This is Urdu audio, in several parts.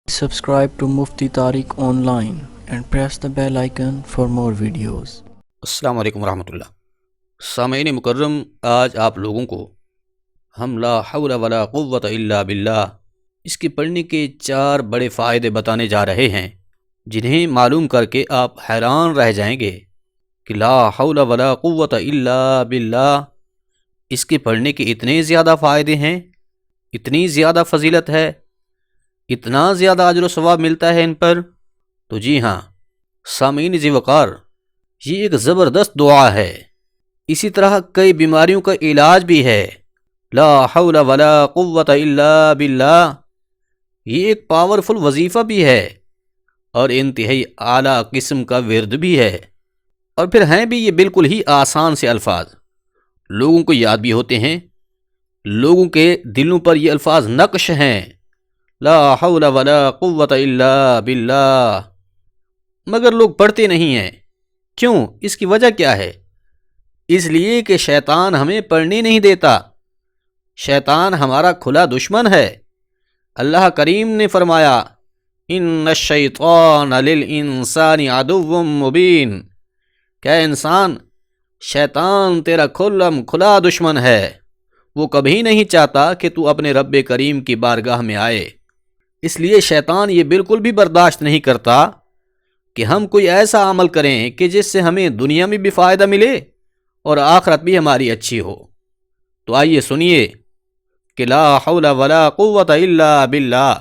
Subscribe to Mufti Tariq Online and press the bell icon for more videos. السلام علیکم ورحمۃ اللہ۔ سامعین مکرم، آج آپ لوگوں کو ہم لا حول ولا قوت الا باللہ اس کے پڑھنے کے 4 بڑے فائدے بتانے جا رہے ہیں، جنہیں معلوم کر کے آپ حیران رہ جائیں گے کہ لا حول ولا قوت الا باللہ اس کے پڑھنے کے اتنے زیادہ فائدے ہیں، اتنی زیادہ فضیلت ہے، اتنا زیادہ اجر و ثواب ملتا ہے ان پر۔ تو جی ہاں سامعین ذی وقار، یہ ایک زبردست دعا ہے، اسی طرح کئی بیماریوں کا علاج بھی ہے۔ لا حول ولا قوت الا باللہ یہ ایک پاورفل وظیفہ بھی ہے اور انتہائی اعلیٰ قسم کا ورد بھی ہے، اور پھر ہیں بھی یہ بالکل ہی آسان سے الفاظ، لوگوں کو یاد بھی ہوتے ہیں، لوگوں کے دلوں پر یہ الفاظ نقش ہیں، لا حول ولا قوت الا باللہ، مگر لوگ پڑھتے نہیں ہیں۔ کیوں؟ اس کی وجہ کیا ہے؟ اس لیے کہ شیطان ہمیں پڑھنے نہیں دیتا، شیطان ہمارا کھلا دشمن ہے۔ اللہ کریم نے فرمایا ان الشیطان للانسان عدو مبین، کہ اے انسان، شیطان تیرا کھلا دشمن ہے، وہ کبھی نہیں چاہتا کہ تو اپنے رب کریم کی بارگاہ میں آئے۔ اس لیے شیطان یہ بالکل بھی برداشت نہیں کرتا کہ ہم کوئی ایسا عمل کریں کہ جس سے ہمیں دنیا میں بھی فائدہ ملے اور آخرت بھی ہماری اچھی ہو۔ تو آئیے سنیے کہ لا حول ولا قوت الا باللہ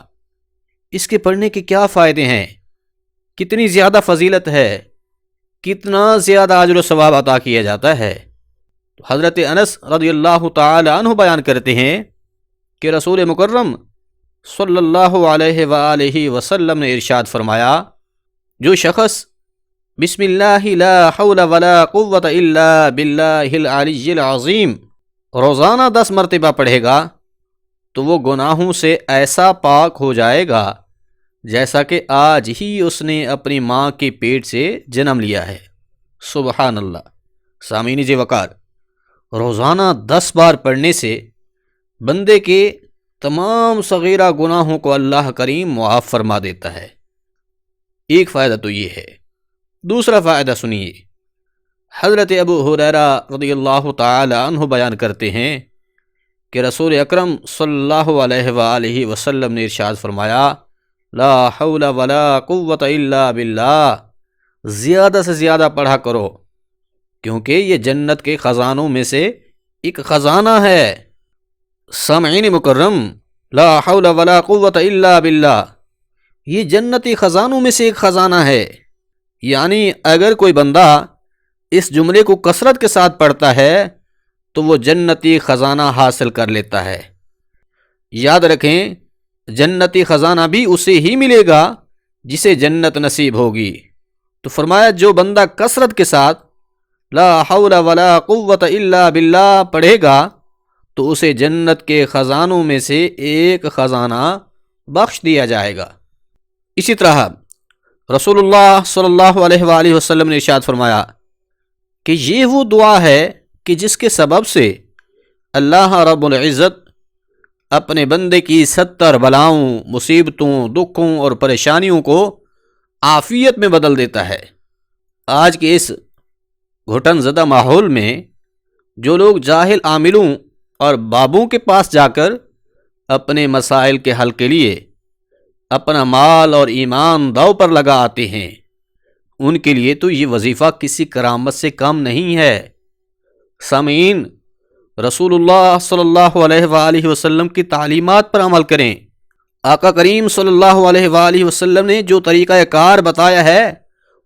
اس کے پڑھنے کے کیا فائدے ہیں، کتنی زیادہ فضیلت ہے، کتنا زیادہ اجر و ثواب عطا کیا جاتا ہے۔ تو حضرت انس رضی اللہ تعالی عنہ بیان کرتے ہیں کہ رسول مکرم صلی اللہ علیہ وآلہ وسلم نے ارشاد فرمایا، جو شخص بسم اللہ لا حول ولا قوت الا باللہ العلی العظیم روزانہ 10 مرتبہ پڑھے گا تو وہ گناہوں سے ایسا پاک ہو جائے گا جیسا کہ آج ہی اس نے اپنی ماں کے پیٹ سے جنم لیا ہے۔ سبحان اللہ۔ سامعین ذی وقار، روزانہ 10 بار پڑھنے سے بندے کے تمام صغیرہ گناہوں کو اللہ کریم معاف فرما دیتا ہے۔ ایک فائدہ تو یہ ہے۔ دوسرا فائدہ سنیے، حضرت ابو ہریرہ رضی اللہ تعالی عنہ بیان کرتے ہیں کہ رسول اکرم صلی اللہ علیہ وآلہ وسلم نے ارشاد فرمایا، لا حول ولا قوت الا باللہ زیادہ سے زیادہ پڑھا کرو، کیونکہ یہ جنت کے خزانوں میں سے ایک خزانہ ہے۔ سامعین مکرم، لا حول ولا قوت الا باللہ یہ جنتی خزانوں میں سے ایک خزانہ ہے، یعنی اگر کوئی بندہ اس جملے کو کثرت کے ساتھ پڑھتا ہے تو وہ جنتی خزانہ حاصل کر لیتا ہے۔ یاد رکھیں، جنتی خزانہ بھی اسے ہی ملے گا جسے جنت نصیب ہوگی۔ تو فرمایا جو بندہ کثرت کے ساتھ لا حول ولا قوت الا باللہ پڑھے گا تو اسے جنت کے خزانوں میں سے ایک خزانہ بخش دیا جائے گا۔ اسی طرح رسول اللہ صلی اللہ علیہ وآلہ وسلم نے ارشاد فرمایا کہ یہ وہ دعا ہے کہ جس کے سبب سے اللہ رب العزت اپنے بندے کی 70 بلاؤں، مصیبتوں، دکھوں اور پریشانیوں کو عافیت میں بدل دیتا ہے۔ آج کے اس گھٹن زدہ ماحول میں جو لوگ جاہل عاملوں اور بابوں کے پاس جا کر اپنے مسائل کے حل کے لیے اپنا مال اور ایمان داؤ پر لگا آتے ہیں، ان کے لیے تو یہ وظیفہ کسی کرامت سے کم نہیں ہے۔ سامعین، رسول اللہ صلی اللہ علیہ وآلہ وسلم کی تعلیمات پر عمل کریں۔ آقا کریم صلی اللہ علیہ وآلہ وسلم نے جو طریقہ کار بتایا ہے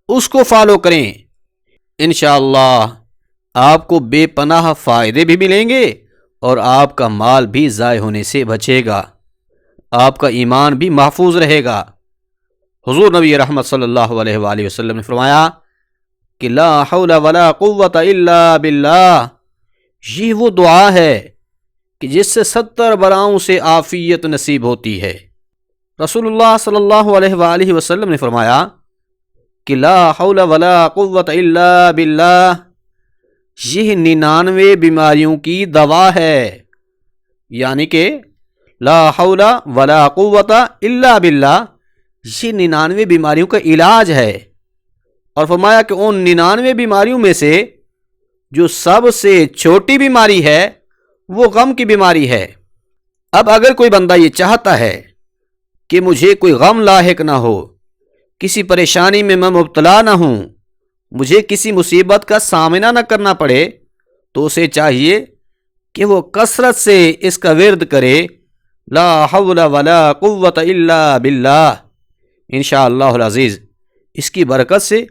اس کو فالو کریں، انشاءاللہ آپ کو بے پناہ فائدے بھی ملیں گے اور آپ کا مال بھی ضائع ہونے سے بچے گا، آپ کا ایمان بھی محفوظ رہے گا۔ حضور نبی رحمت صلی اللہ علیہ وآلہ وسلم نے فرمایا کہ لا حول ولا قوت الا باللہ یہ وہ دعا ہے کہ جس سے 70 بلاؤں سے عافیت نصیب ہوتی ہے۔ رسول اللہ صلی اللہ علیہ وآلہ وسلم نے فرمایا کہ لا حول ولا قوت الا باللہ یہ 99 بیماریوں کی دوا ہے، یعنی کہ لا حول ولا قوت الا باللہ یہ 99 بیماریوں کا علاج ہے، اور فرمایا کہ ان 99 بیماریوں میں سے جو سب سے چھوٹی بیماری ہے وہ غم کی بیماری ہے۔ اب اگر کوئی بندہ یہ چاہتا ہے کہ مجھے کوئی غم لاحق نہ ہو، کسی پریشانی میں مبتلا نہ ہوں، مجھے کسی مصیبت کا سامنا نہ کرنا پڑے، تو اسے چاہیے کہ وہ کثرت سے اس کا ورد کرے، لا حول ولا قوت الا باللہ۔ انشاءاللہ العزیز اس کی برکت سے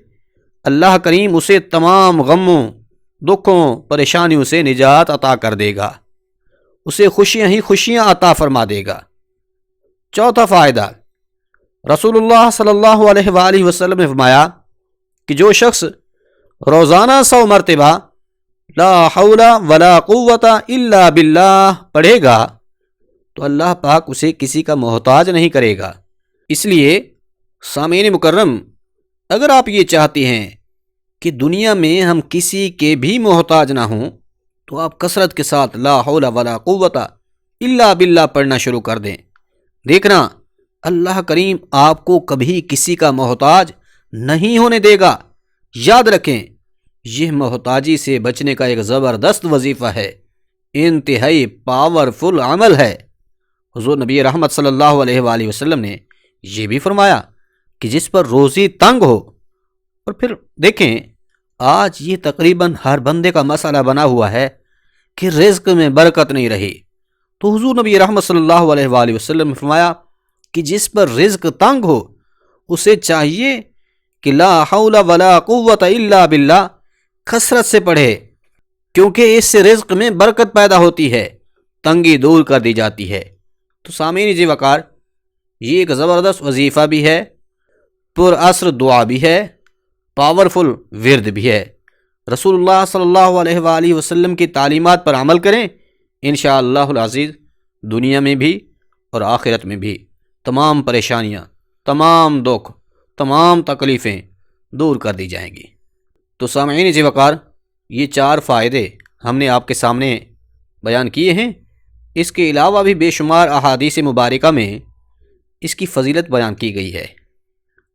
اللہ کریم اسے تمام غموں، دکھوں، پریشانیوں سے نجات عطا کر دے گا، اسے خوشیاں ہی خوشیاں عطا فرما دے گا۔ چوتھا فائدہ، رسول اللہ صلی اللہ علیہ وآلہ وسلم نے فرمایا کہ جو شخص روزانہ 100 مرتبہ لا حول ولا قوت الا باللہ پڑھے گا تو اللہ پاک اسے کسی کا محتاج نہیں کرے گا۔ اس لیے سامعین مکرم، اگر آپ یہ چاہتے ہیں کہ دنیا میں ہم کسی کے بھی محتاج نہ ہوں تو آپ کثرت کے ساتھ لا حول ولا قوت الا باللہ پڑھنا شروع کر دیں۔ دیکھنا اللہ کریم آپ کو کبھی کسی کا محتاج نہیں ہونے دے گا۔ یاد رکھیں، یہ محتاجی سے بچنے کا ایک زبردست وظیفہ ہے، انتہائی پاورفل عمل ہے۔ حضور نبی رحمت صلی اللہ علیہ وآلہ وسلم نے یہ بھی فرمایا کہ جس پر روزی تنگ ہو، اور پھر دیکھیں آج یہ تقریباً ہر بندے کا مسئلہ بنا ہوا ہے کہ رزق میں برکت نہیں رہی، تو حضور نبی رحمت صلی اللہ علیہ وآلہ وسلم نے فرمایا کہ جس پر رزق تنگ ہو اسے چاہیے کہ لا حول ولا قوت الا باللہ کثرت سے پڑھے، کیونکہ اس سے رزق میں برکت پیدا ہوتی ہے، تنگی دور کر دی جاتی ہے۔ تو سامعین جی وقار، یہ ایک زبردست وظیفہ بھی ہے، پر اثر دعا بھی ہے، پاورفل ورد بھی ہے۔ رسول اللہ صلی اللہ علیہ وآلہ وسلم کی تعلیمات پر عمل کریں، انشاءاللہ العزیز دنیا میں بھی اور آخرت میں بھی تمام پریشانیاں، تمام دکھ، تمام تکلیفیں دور کر دی جائیں گی۔ تو سامعین جی وقار، یہ 4 فائدے ہم نے آپ کے سامنے بیان کیے ہیں۔ اس کے علاوہ بھی بے شمار احادیث مبارکہ میں اس کی فضیلت بیان کی گئی ہے۔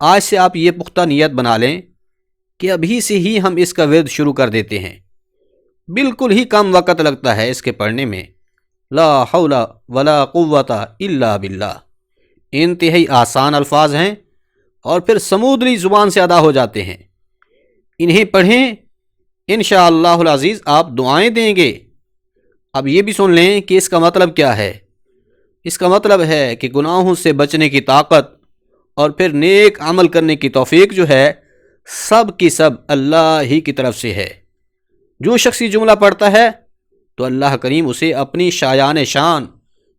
آج سے آپ یہ پختہ نیت بنا لیں کہ ابھی سے ہی ہم اس کا ورد شروع کر دیتے ہیں۔ بالکل ہی کم وقت لگتا ہے اس کے پڑھنے میں، لا حول ولا قوت الا باللہ۔ انتہائی آسان الفاظ ہیں اور پھر سمودری زبان سے ادا ہو جاتے ہیں۔ انہیں پڑھیں، انشاءاللہ العزیز آپ دعائیں دیں گے۔ اب یہ بھی سن لیں کہ اس کا مطلب کیا ہے۔ اس کا مطلب ہے کہ گناہوں سے بچنے کی طاقت اور پھر نیک عمل کرنے کی توفیق جو ہے سب کی سب اللہ ہی کی طرف سے ہے۔ جو شخص یہ جملہ پڑھتا ہے تو اللہ کریم اسے اپنی شایان شان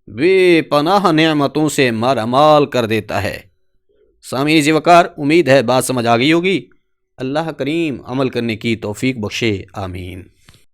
بے پناہ نعمتوں سے مالامال کر دیتا ہے۔ سامعین ذی وقار، امید ہے بات سمجھ آ گئی ہوگی۔ اللہ کریم عمل کرنے کی توفیق بخشے، آمین۔